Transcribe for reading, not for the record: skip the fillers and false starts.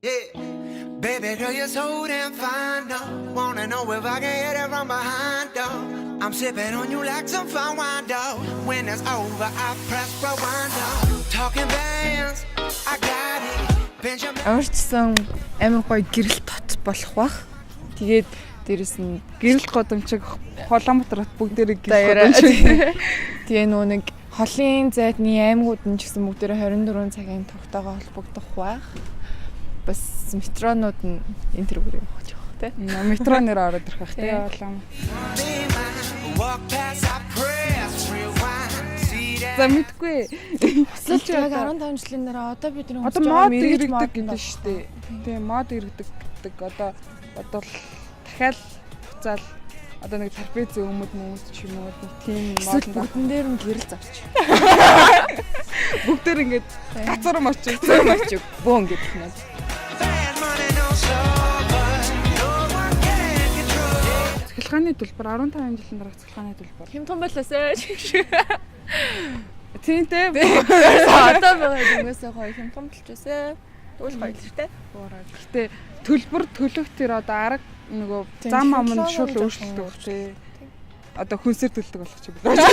Yeah, baby girl, you're so damn fine, though. Wanna know if I can hit it from behind, though. I'm sipping on you like some fine wine, though. When it's over, I press rewind, though. Talking bands, I got it. Benjamin. Өөрчсөн амар гоё гэрэл тот болох бах. Тэгээд дээрэс нь гэрэл годомчиг Улаанбаатар хот бүгдээрээ гэрэл годомчиг. Тэгээ нөө нэг холын зайдны аймагуд нь ч гэсэн бүгдээрээ 24 цагийн тогтоогоо холбогдох байх. Бас метронууд нь энэ төр бүрээ явах гэж байна те. Метроноор ороод ирэх бах те Улаан. За мэдгүй. Эсвэл яг 15 жилийн дараа одоо бид нэг одоо мод иргэдэг гэдэг шүү дээ. Тийм мод иргэдэг гэдэг одоо бодвол дахиад буцаал одоо нэг тарпез өмөд мөмөд ч юм уу нэг тийм мод бүгдэн дээр нь гэрэл зарч. Бүгдээр ингээд гацар мочиг бөөн гэдэг юм. Цахилгааны төлбөр 15 жилийн дараа цахилгааны төлбөр. Хэм том байлаасаа. Тинтэй. Одоо байгаа юмсаа гоё хэм том болчихсон. Тэгвэл гоё л шүү дээ. Гэтэ төлбөр төлөх тэр одоо арга нөгөө зам аманд шууд өөрчлөлт өгч тий. Одоо хүнсээр төлдөг болох ч юм байна.